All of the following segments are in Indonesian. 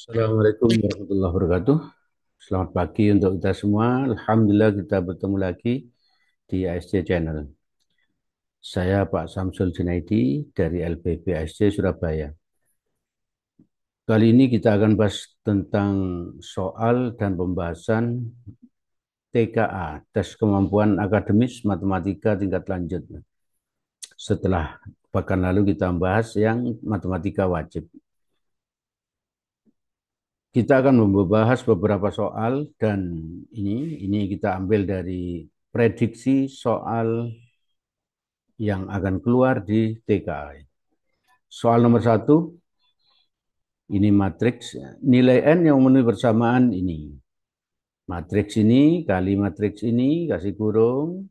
Assalamualaikum warahmatullahi wabarakatuh. Selamat pagi untuk kita semua. Alhamdulillah kita bertemu lagi di ASC Channel. Saya Pak Samsul Junaidi dari LPB ASC Surabaya. Kali ini kita akan bahas tentang soal dan pembahasan TKA, Tes Kemampuan Akademis Matematika Tingkat Lanjut. Setelah pekan lalu kita bahas yang matematika wajib. Kita akan membahas beberapa soal dan ini kita ambil dari prediksi soal yang akan keluar di TKA. Soal nomor 1, ini matriks nilai N yang memenuhi persamaan ini. Matriks ini kali matriks ini kasih kurung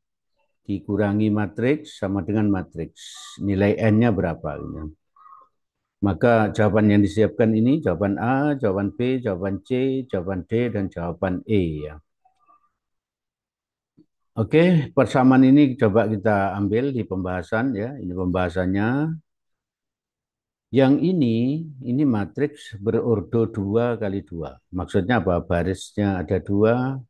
dikurangi matriks sama dengan matriks. Nilai N-nya berapa? Maka jawaban yang disiapkan ini jawaban A, jawaban B, jawaban C, jawaban D, dan jawaban E ya. Oke, persamaan ini coba kita ambil di pembahasan ya. Ini pembahasannya. Yang ini matriks berordo 2 kali 2. Maksudnya apa? Barisnya ada 2,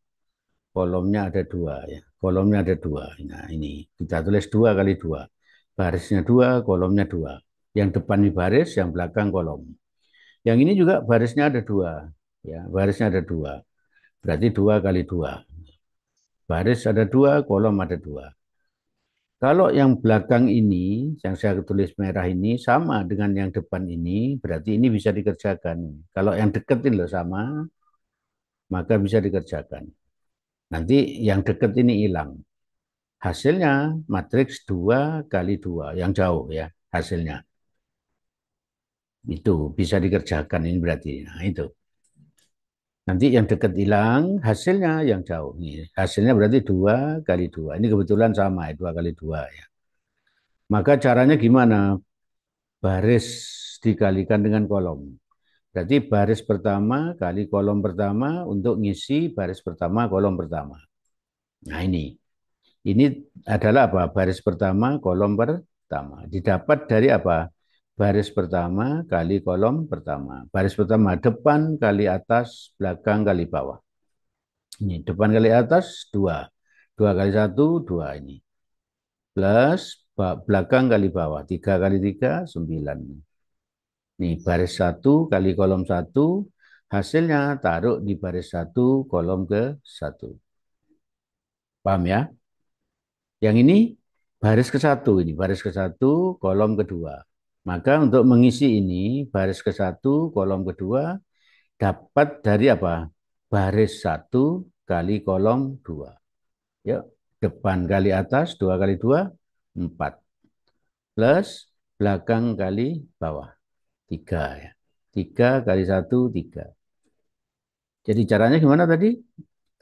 kolomnya ada 2 ya. Kolomnya ada 2. Nah, ini kita tulis 2 kali 2. Barisnya 2, kolomnya 2. Yang depan ini baris, yang belakang kolom. Yang ini juga barisnya ada 2 ya. Barisnya ada 2. Berarti 2 kali 2. Baris ada 2, kolom ada 2. Kalau yang belakang ini, yang saya tulis merah ini, sama dengan yang depan ini, berarti ini bisa dikerjakan. Kalau yang dekat ini loh sama, maka bisa dikerjakan. Nanti yang dekat ini hilang. Hasilnya matriks 2 kali 2, yang jauh ya hasilnya. Itu bisa dikerjakan ini berarti. Nah itu. Nanti yang dekat hilang, hasilnya yang jauh. Ini, hasilnya berarti 2 kali 2. Ini kebetulan sama ya, 2 kali 2 ya. Maka caranya gimana? Baris dikalikan dengan kolom. Berarti baris pertama kali kolom pertama untuk ngisi baris pertama, kolom pertama. Nah ini adalah apa? Baris pertama, kolom pertama. Didapat dari apa? Baris pertama kali kolom pertama. Baris pertama depan kali atas, belakang kali bawah. Ini depan kali atas 2. 2 kali 1, 2 ini. Plus belakang kali bawah. 3 kali 3, 9. Nih, baris 1 kali kolom 1, hasilnya taruh di baris 1, kolom ke 1. Paham ya? Yang ini baris ke 1, ini baris ke 1, kolom kedua. Maka untuk mengisi ini, baris ke 1, kolom kedua, dapat dari apa? Baris 1 kali kolom 2. Yuk, depan kali atas, 2 kali 2, 4. Plus belakang kali bawah, 3 ya. 3 kali 1, 3. Jadi caranya gimana tadi?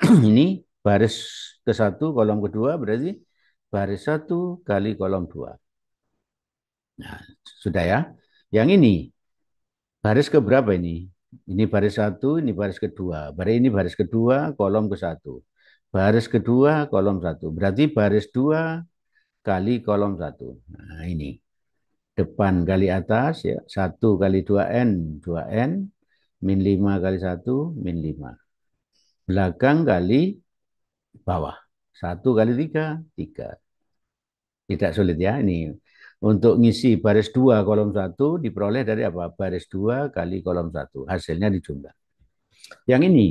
Ini baris ke satu, kolom kedua, berarti baris 1 kali kolom 2. Nah, sudah ya. Yang ini, baris ke berapa ini? Ini baris 1, ini baris kedua. Berarti ini baris kedua, kolom ke 1. Baris kedua, kolom 1. Berarti baris 2 kali kolom 1. Nah, ini. Depan kali atas, ya. 1 kali 2N, 2N. Min 5 kali 1, min 5. Belakang kali bawah. 1 kali 3, 3. Tidak sulit ya. Ini untuk ngisi baris 2 kolom 1 diperoleh dari apa? Baris 2 kali kolom 1. Hasilnya dijumlah. Yang ini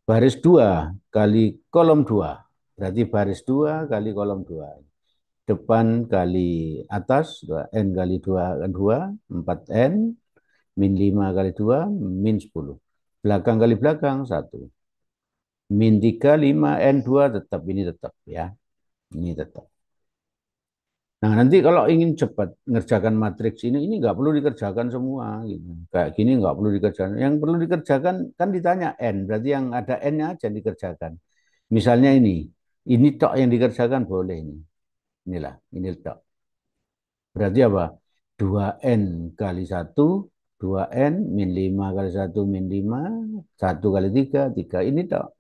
baris 2 kali kolom 2. Berarti baris 2 kali kolom 2. Depan kali atas 2N kali 2, 2 4N, min 5 kali 2, min 10. Belakang kali belakang 1. Min 3, 5, N2 tetap, ini tetap ya. Ini tetap. Nah, nanti kalau ingin cepat mengerjakan matriks ini nggak perlu dikerjakan semua. Gitu. Kayak gini nggak perlu dikerjakan. Yang perlu dikerjakan kan ditanya N, berarti yang ada N-nya aja dikerjakan. Misalnya ini tok yang dikerjakan boleh ini. Inilah, ini tok. Berarti apa? 2N kali 1, 2N, min 5 kali 1, min 5, 1 kali 3, 3. Ini tok.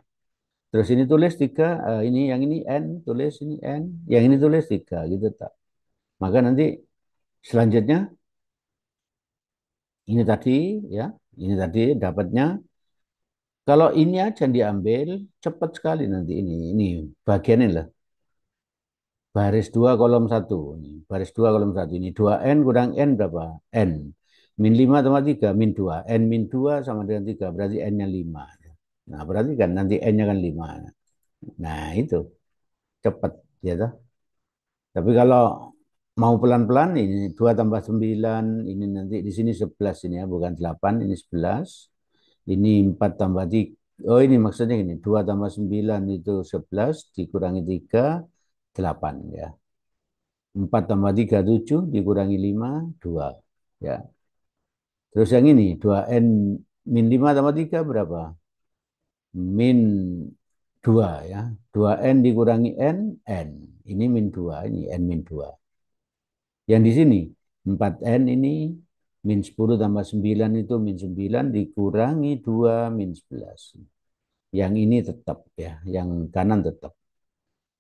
Terus ini tulis 3, ini yang ini N, tulis ini N, yang ini tulis 3, gitu tok. Maka nanti selanjutnya ini tadi ya, Ini tadi dapatnya, kalau ini aja diambil, cepat sekali nanti ini. Ini bagian ini lah. Baris 2 kolom 1. Ini, baris 2 kolom 1. Ini 2N kurang N berapa? N. Min 5 tambah 3, min 2. N min 2 sama dengan 3, berarti N-nya 5. Nah, berarti kan nanti N-nya kan 5. Nah, itu cepat. Ya toh? Tapi kalau mau pelan-pelan, ini 2 tambah 9, ini nanti di sini 11 ini ya, bukan 8, ini 11. Ini 4 tambah 3. Oh, ini maksudnya ini, 2 tambah 9 itu 11, dikurangi 3, 8 ya. 4 tambah 3, 7, dikurangi 5, 2. Ya. Terus yang ini, 2N min 5 tambah 3 berapa? Min 2 ya. 2N dikurangi N, N. Ini min 2, ini N min 2. Yang di sini, 4N ini min 10 tambah 9 itu min 9 dikurangi 2 min 11. Yang ini tetap ya, yang kanan tetap.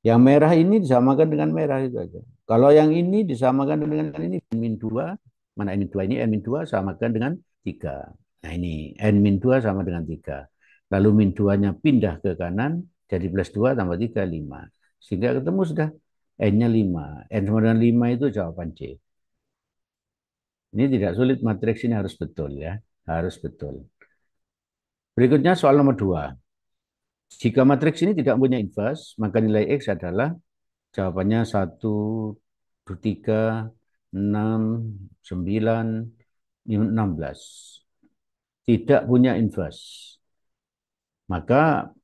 Yang merah ini disamakan dengan merah itu aja. Kalau yang ini disamakan dengan ini min 2, mana n min 2 ini n min 2 samakan dengan 3. Nah ini n min 2 sama dengan 3. Lalu min 2-nya pindah ke kanan jadi plus 2 tambah 3 5. Sehingga ketemu sudah n-nya 5. N sama dengan 5 itu jawaban C. Ini tidak sulit, matriks ini harus betul ya, harus betul. Berikutnya soal nomor 2. Jika matriks ini tidak punya inverse, maka nilai X adalah jawabannya 1, 3, 6, 9, 16. Tidak punya inverse. Maka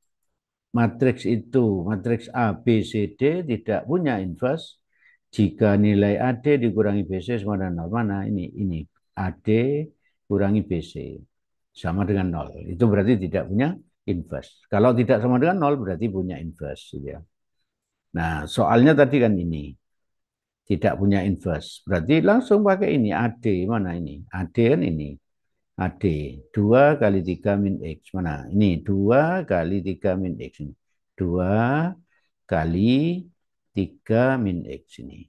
matriks itu, matriks A, B, C, D tidak punya inverse jika nilai AD dikurangi BC sama dengan 0. Mana ini AD kurangi BC sama dengan 0. Itu berarti tidak punya inverse. Kalau tidak sama dengan 0 berarti punya inverse. Ya. Nah, soalnya tadi kan ini tidak punya inverse. Berarti langsung pakai ini AD. Mana ini? AD kan ini. AD 2 kali 3 min X. Mana? Ini 2 kali 3 min X. 2 kali 3 min X ini.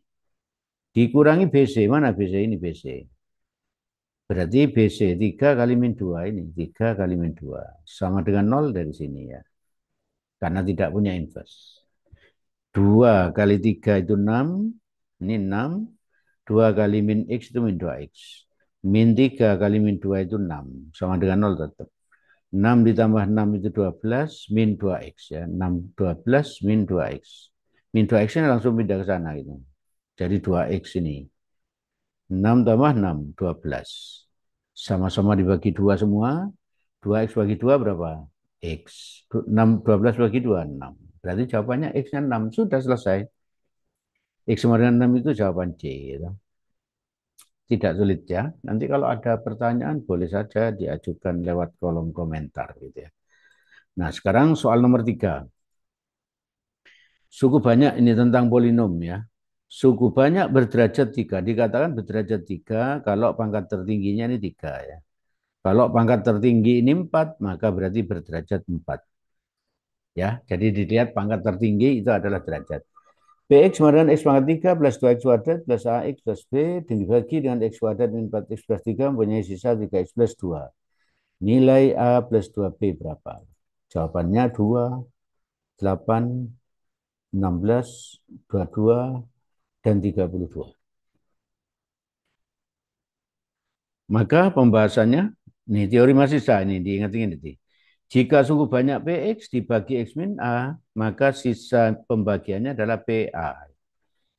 Dikurangi BC. Mana BC? Ini BC. Berarti BC 3 kali min 2 ini. 3 kali min 2. Sama dengan 0 dari sini ya. Karena tidak punya inverse. 2 kali 3 itu 6. Ini 6. 2 kali min X itu min 2X. Min 3 kali min 2 itu 6. Sama dengan 0 tetap. 6 ditambah 6 itu 12. Min 2X ya. 6, 12 min 2X. Min 2X ini langsung pindah ke sana gitu. Jadi 2X ini. 6 tambah 6, 12. Sama-sama dibagi 2 semua. 2X bagi 2 berapa? X. 6, 12 bagi 2, 6. Berarti jawabannya X-nya 6. Sudah selesai. X sama dengan 6 itu jawaban C. Gitu. Tidak sulit ya. Nanti kalau ada pertanyaan boleh saja diajukan lewat kolom komentar gitu ya. Nah, sekarang soal nomor 3. Suku banyak ini tentang polinom ya. Suku banyak berderajat 3. Dikatakan berderajat 3 kalau pangkat tertingginya ini 3 ya. Kalau pangkat tertinggi ini 4, maka berarti berderajat 4. Ya, jadi dilihat pangkat tertinggi itu adalah derajat. Px sama dengan x pangkat 3 plus 2x kuadrat plus ax plus b dibagi dengan x kuadrat min 4x plus 3 mempunyai sisa 3x plus 2. Nilai a plus 2b berapa? Jawabannya 2, 8, 16, 22, dan 32. Maka pembahasannya, nih teori masih sah, ini diingat-ingat ini. Jika suku banyak Px dibagi X min A, maka sisa pembagiannya adalah PA.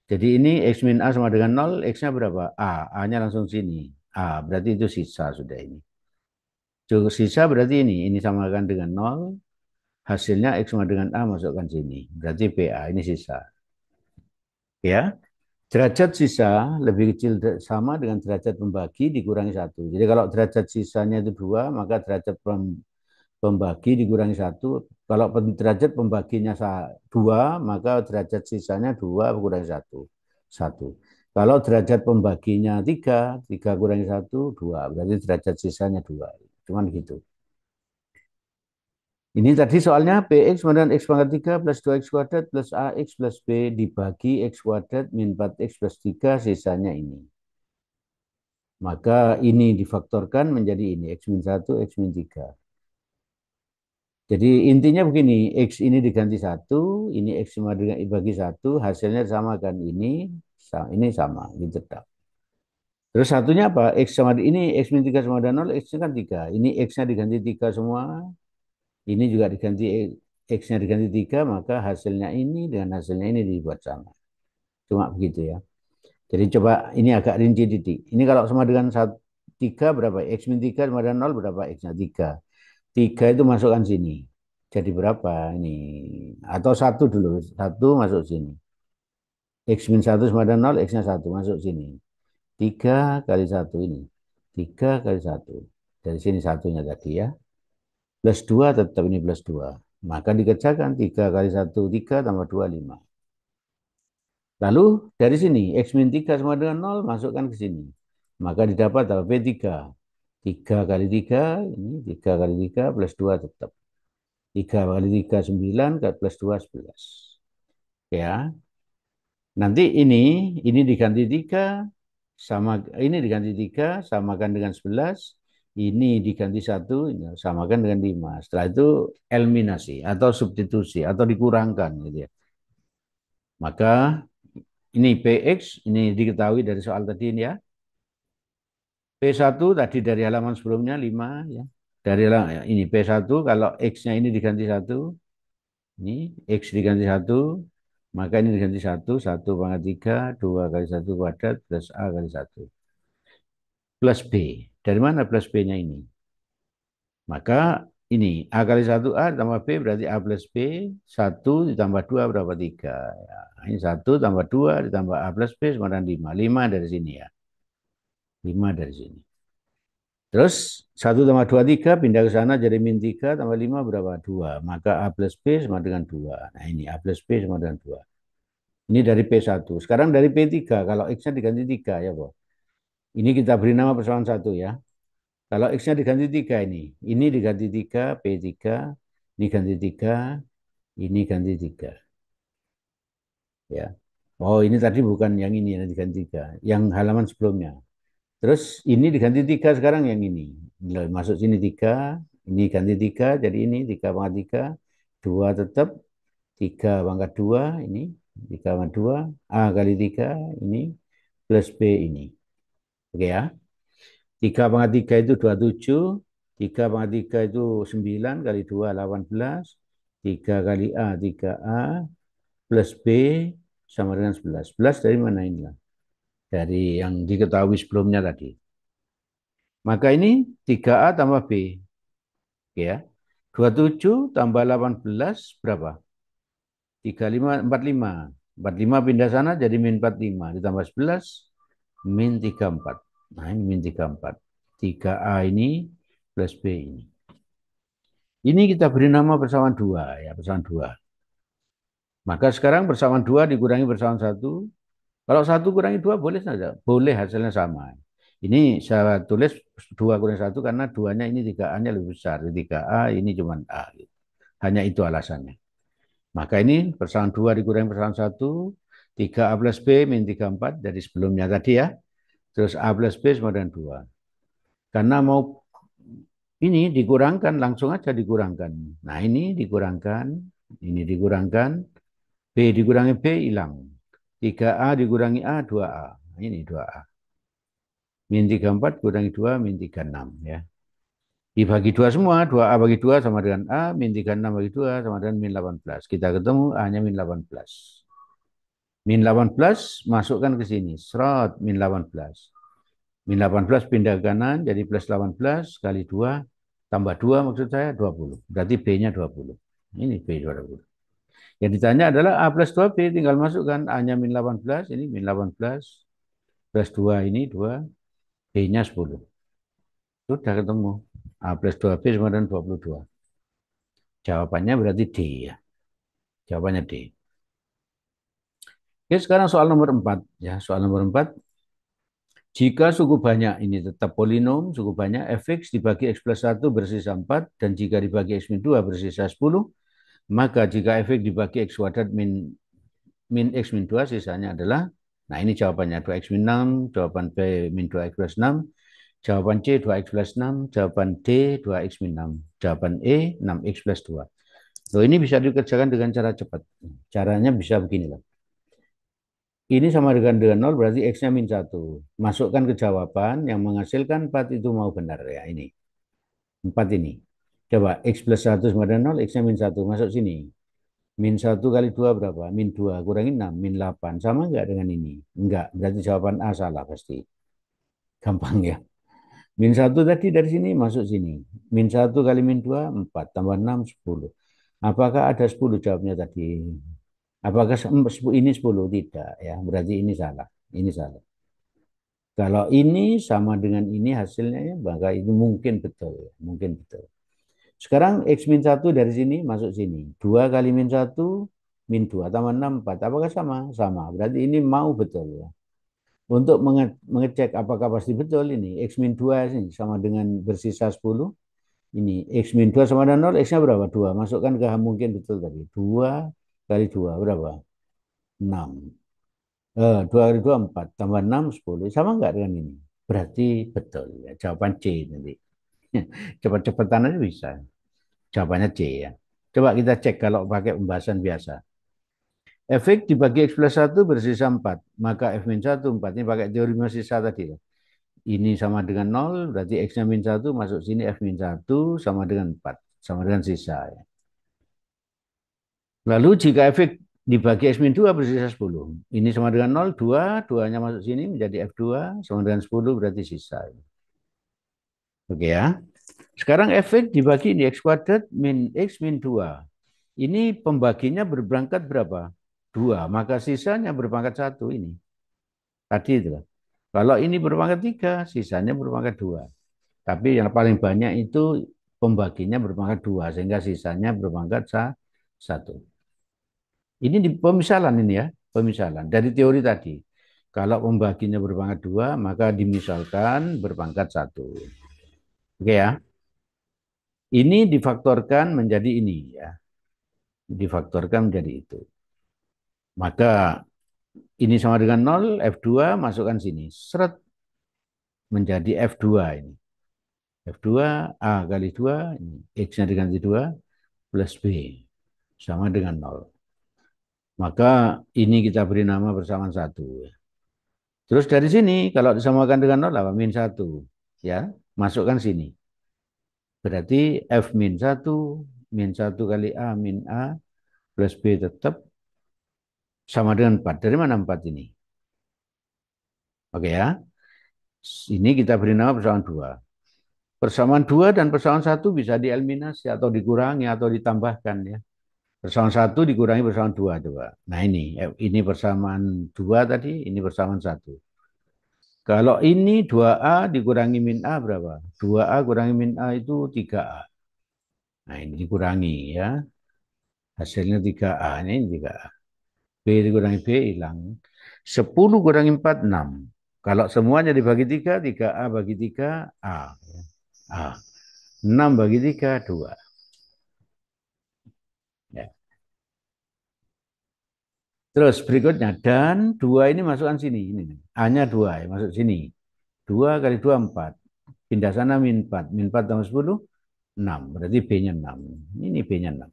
Jadi ini X min A sama dengan 0, X-nya berapa? A, A-nya langsung sini. A, berarti itu sisa sudah ini. Sisa berarti ini samakan dengan 0, hasilnya X sama dengan A masukkan sini. Berarti PA, ini sisa. Ya, derajat sisa lebih kecil sama dengan derajat pembagi dikurangi 1. Jadi kalau derajat sisanya itu 2, maka derajat pembagi dikurangi 1. Kalau derajat pembaginya 2, maka derajat sisanya 2 kurangi 1. 1. Kalau derajat pembaginya 3, 3 kurangi 1, 2. Berarti derajat sisanya 2. Cuman gitu. Ini tadi soalnya Px sama dengan X pangkat 3 plus 2X kuadrat plus AX plus B dibagi X kuadrat min 4X plus 3 sisanya ini. Maka ini difaktorkan menjadi ini, X min 1, X min 3. Jadi intinya begini, X ini diganti 1, ini X sama dengan dibagi 1, hasilnya sama kan ini sama, gitu. Terus satunya apa? X sama ini, X min 3 sama dengan 0, X kan 3. Ini X-nya diganti 3 semua, ini juga diganti X-nya diganti 3, maka hasilnya ini dengan hasilnya ini dibuat sama. Cuma begitu ya. Jadi coba ini agak rinci titik. Ini kalau sama dengan 3 berapa? X min 3 sama dengan 0 berapa? X-nya 3. 3 itu masukkan sini. Jadi berapa ini? Atau 1 dulu. 1 masuk sini. X min 1 sama dengan 0, X-nya 1 masuk sini. 3 kali 1 ini. 3 kali 1. Dari sini satunya tadi ya. Plus 2 tetap ini plus 2. Maka dikerjakan 3 kali 1, 3 tambah 2, 5. Lalu dari sini X min 3 sama dengan 0 masukkan ke sini. Maka didapat apa? P3. 3 kali 3 ini 3 kali 3 plus 2 tetap. 3 kali 3 9 plus 2 11. Ya. Nanti ini diganti 3 sama ini diganti 3 samakan dengan 11. Ini diganti 1 ini samakan dengan 5. Setelah itu eliminasi atau substitusi atau dikurangkan gitu ya. Maka ini PX ini diketahui dari soal tadi ini ya. P1 tadi dari halaman sebelumnya 5 ya. Dari ya, ini P1 kalau X-nya ini diganti 1, ini X diganti 1, maka ini diganti 1, 1 pangkat 3, 2 kali 1 kuadrat plus A kali 1. Plus B. Dari mana plus B-nya ini? Maka ini A kali 1A tambah B berarti A plus B, 1 ditambah 2 berapa? 3. Ya, ini 1 tambah 2 ditambah A plus B sama dengan 5. 5 dari sini ya. 5 dari sini. Terus 1 tambah 2, 3, pindah ke sana jadi min 3 tambah 5 berapa? 2. Maka A plus B sama dengan 2. Nah ini A plus B sama dengan 2. Ini dari P1. Sekarang dari P3. Kalau X-nya diganti 3 ya, Bro. Ini kita beri nama persoalan 1 ya. Kalau X-nya diganti 3 ini. Ini diganti 3, P3. Ini ganti 3. Ini ganti 3. Ya. Oh ini tadi bukan yang ini yang diganti 3. Yang halaman sebelumnya. Terus ini diganti 3 sekarang yang ini. Masuk sini 3, ini ganti 3, jadi ini 3 pangkat 3, 2 tetap, 3 pangkat 2, ini 3 pangkat 2, A kali 3, ini plus B ini. Oke ya. 3 pangkat 3 itu 27, 3 pangkat 3 itu 9 kali 2, 18, 3 kali A, 3A, plus B sama dengan 11. 11 dari mana ini? Dari yang diketahui sebelumnya tadi. Maka ini 3A tambah B. Oke ya. 27 tambah 18 berapa? 35, 45. 45 pindah sana jadi min 45. Ditambah 11, min 34. Nah ini min 34. 3A ini plus B ini. Ini kita beri nama persamaan 2. Ya, persamaan 2. Maka sekarang persamaan 2 dikurangi persamaan 1. Kalau 1 kurangi 2 boleh saja. Boleh hasilnya sama. Ini saya tulis 2 kurangi 1 karena 2-nya ini 3A-nya lebih besar. 3A ini cuma A. Hanya itu alasannya. Maka ini persamaan 2 dikurangi persamaan 1. 3A plus B min 34 dari sebelumnya tadi ya. Terus A plus B sama dengan 2. Karena mau ini dikurangkan, langsung aja dikurangkan. Nah ini dikurangkan, ini dikurangkan. B dikurangi B hilang. 3A dikurangi A, 2A. Ini 2A. Min 34 kurangi 2, min 36 ya. Dibagi 2 semua, 2A bagi 2 sama dengan A, min 36 bagi 2 sama dengan min 18. Kita ketemu A-nya min 18. Min 18 masukkan ke sini, serot min 18. Min 18 pindah ke kanan, jadi plus 18 kali 2, tambah 2 maksud saya 20. Berarti B-nya 20. Ini B 20. Yang ditanya adalah A plus 2B, tinggal masukkan A-nya min 18, ini min 18, plus 2 ini 2, B-nya 10. Sudah ketemu. A plus 2B sama dengan 22. Jawabannya berarti D ya. Jawabannya D. Oke, sekarang soal nomor 4. Ya, soal nomor 4. Jika suku banyak ini tetap polinom, suku banyak fx dibagi x plus 1 bersisa 4, dan jika dibagi x min 2 bersisa 10, maka jika fx dibagi x kuadrat min x min 2 sisanya adalah Nah, ini jawabannya 2x min 6, jawaban B min 2x plus 6, jawaban C 2x plus 6, jawaban D 2x min 6, jawaban E 6x plus 2. Loh, ini bisa dikerjakan dengan cara cepat. Caranya bisa begini loh. Ini sama dengan 0 berarti x-nya min 1. Masukkan ke jawaban yang menghasilkan 4 itu mau benar ya ini. 4 ini. Coba x plus 1 sama dengan 0, x-nya min 1. Masuk sini. Min 1 kali 2 berapa? Min 2 kurangi 6, min 8. Sama enggak dengan ini? Enggak, berarti jawaban A salah pasti. Gampang ya. Min 1 tadi dari sini masuk sini. Min 1 kali min 2, 4. Tambah 6, 10. Apakah ada 10 jawabnya tadi? Apakah ini 10? Tidak ya. Berarti ini salah. Ini salah. Kalau ini sama dengan ini hasilnya ya, maka itu mungkin betul. Mungkin betul. Sekarang X min 1 dari sini masuk sini. 2 kali min 1, min 2 tambah 6, 4. Apakah sama? Sama. Berarti ini mau betul ya. Untuk mengecek apakah pasti betul ini. X min 2 ini sama dengan bersisa 10. Ini X min 2 sama dengan 0. X-nya berapa? 2. Masukkan ke mungkin betul tadi. 2 kali 2 berapa? 6. 2 kali 2, 4. Tambah 6, 10. Sama enggak dengan ini? Berarti betul. Ya. Jawaban C nanti. Cepat-cepatan aja bisa. Jawabannya C ya. Coba kita cek kalau pakai pembahasan biasa. Fx dibagi X plus 1 bersisa 4. Maka F min 1, 4. Ini pakai teori sisa tadi. Ini sama dengan 0, berarti X-nya min 1, masuk sini F min 1 sama dengan 4. Sama dengan sisa. Ya. Lalu jika Fx dibagi X min 2 bersisa 10. Ini sama dengan 0, 2. 2-nya masuk sini menjadi F2. Sama dengan 10 berarti sisa. Oke ya. Sekarang Fx dibagi di X kuadrat min X min 2. Ini pembaginya berberangkat berapa? 2. Maka sisanya berpangkat 1 ini. Tadi itu. Kalau ini berpangkat 3, sisanya berpangkat 2. Tapi yang paling banyak itu pembaginya berpangkat 2. Sehingga sisanya berpangkat 1. Ini di pemisalan ini ya. Pemisalan. Dari teori tadi. Kalau pembaginya berpangkat 2, maka dimisalkan berpangkat 1. Oke ya. Ini difaktorkan menjadi ini ya. Difaktorkan menjadi itu. Maka ini sama dengan 0, F2 masukkan sini. Seret menjadi F2 ini. F2 A kali 2, X-nya diganti 2, plus B. Sama dengan 0. Maka ini kita beri nama bersamaan 1. Terus dari sini, kalau disamakan dengan 0, apa? Min 1. Ya, masukkan sini. Berarti F min 1 kali A, min A, plus B tetap sama dengan 4. Dari mana 4 ini? Oke ya. Ini kita beri nama persamaan 2. Persamaan 2 dan persamaan 1 bisa dieliminasi atau dikurangi atau ditambahkan ya. Persamaan 1 dikurangi persamaan 2 coba. Nah ini persamaan 2 tadi, ini persamaan 1. Kalau ini 2A dikurangi min A berapa? 2A kurangi min A itu 3A. Nah ini dikurangi ya. Hasilnya 3A, ini 3A. B dikurangi B hilang. 10 kurangi 4, 6. Kalau semuanya dibagi 3, 3A bagi 3, A. A. 6 bagi 3, 2. Ya. Terus berikutnya, dan 2 ini masukkan sini. Ini. A-nya 2, ya, masuk sini. 2 kali 2, 4. Pindah sana min 4. Min 4 tambah 10, 6. Berarti B-nya 6. Ini B-nya 6.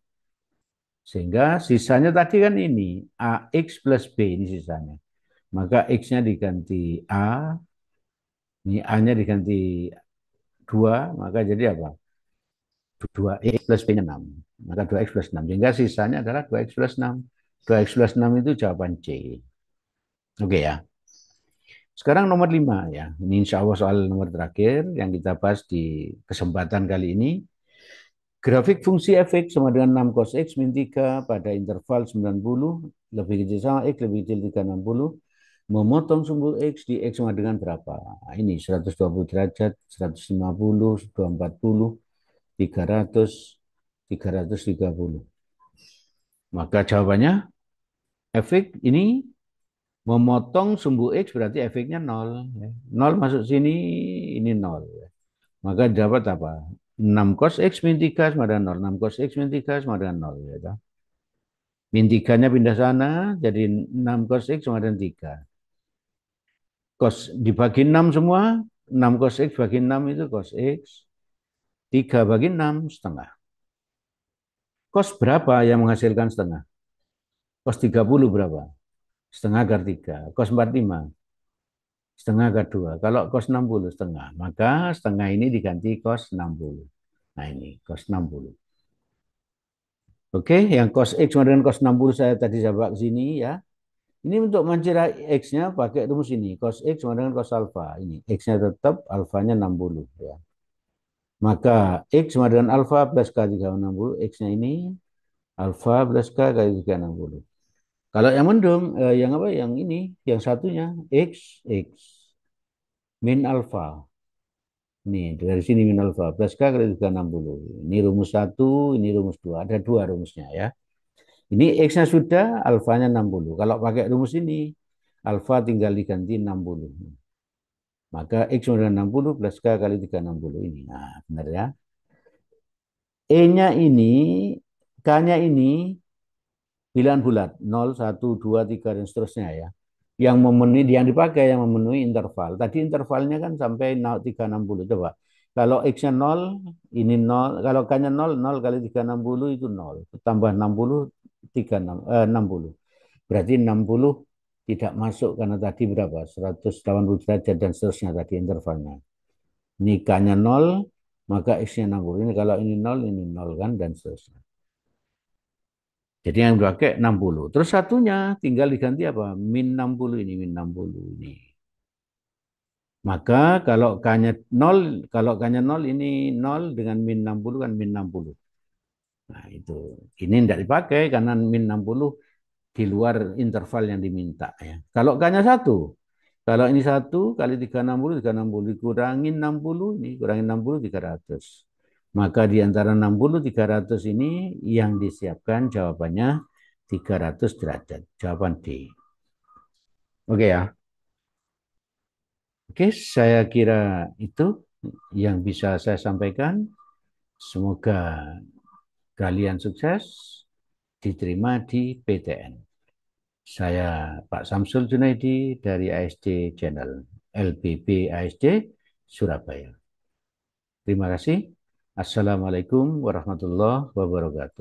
Sehingga sisanya tadi kan ini. AX plus B ini sisanya. Maka X-nya diganti A. Ini A-nya diganti 2. Maka jadi apa? 2X plus B-nya 6. Maka 2X plus 6. Sehingga sisanya adalah 2X plus 6. 2X plus 6 itu jawaban C. Oke ya. Sekarang nomor 5 ya. Ini insya Allah soal nomor terakhir yang kita bahas di kesempatan kali ini. Grafik fungsi fx sama dengan 6 cos x min 3 pada interval 90 lebih kecil sama x lebih kecil 360 memotong sumbu x di x sama dengan berapa? Nah, ini 120 derajat, 150, 240, 300, 330. Maka jawabannya fx ini memotong sumbu X berarti efeknya 0. 0 masuk sini, ini 0. Maka dapat apa? 6 cos X min 3 sama dengan 0. 6 cos X min 3 sama dengan 0. Min 3-nya pindah sana, jadi 6 cos X sama dengan 3. Cos dibagi 6 semua, 6 cos X bagi 6 itu cos X, 3 bagi 6 setengah. Cos berapa yang menghasilkan setengah? Cos 30 berapa? Setengah akar 3. Cos 45, setengah akar 2. Kalau cos 60 setengah, maka setengah ini diganti cos 60. Nah ini cos 60. Oke, yang cos X sama dengan cos 60 saya tadi coba ke sini ya. Ini untuk mencari X-nya pakai rumus ini. Cos X sama dengan cos alfa. Ini X-nya tetap, alfanya 60. Ya. Maka X sama dengan alfa plus K 360. X-nya ini alfa plus K kali 360. Kalau yang mendung, yang apa? Yang ini, yang satunya X min alfa. Nih, dari sini min alfa plus K kali 360. Ini rumus 1, ini rumus 2. Ada dua rumusnya ya. Ini X-nya sudah, alfanya 60. Kalau pakai rumus ini, alfa tinggal diganti 60. Maka X sama dengan 60 plus K kali 360 ini. Nah, benar ya. E-nya ini, K-nya ini bilangan bulat. 0, 1, 2, 3, dan seterusnya ya. Yang memenuhi, yang dipakai yang memenuhi interval. Tadi intervalnya kan sampai 360. Coba. Kalau X-nya 0, ini 0. Kalau K-nya 0, 0 kali 360 itu 0. Tambah 60, 60. Berarti 60 tidak masuk karena tadi berapa? 180 derajat dan seterusnya tadi intervalnya. Ini K-nya 0, maka X-nya 60. Ini kalau ini 0 kan dan seterusnya. Jadi yang dipakai 60. Terus satunya tinggal diganti apa? Min 60 ini, min 60 ini. Maka kalau K-nya 0 ini 0 dengan min 60 kan min 60. Nah, itu. Ini tidak dipakai karena min 60 di luar interval yang diminta ya. Kalau K-nya 1, kalau ini 1 kali 360 dikurangin 60, ini kurangin 60, 300. Maka di antara 60, 300 ini yang disiapkan jawabannya 300 derajat. Jawaban D. Oke ya. Oke, saya kira itu yang bisa saya sampaikan. Semoga kalian sukses diterima di PTN. Saya Pak Samsul Junaidi dari ASD Channel LBB ASD Surabaya. Terima kasih. Assalamualaikum warahmatullahi wabarakatuh.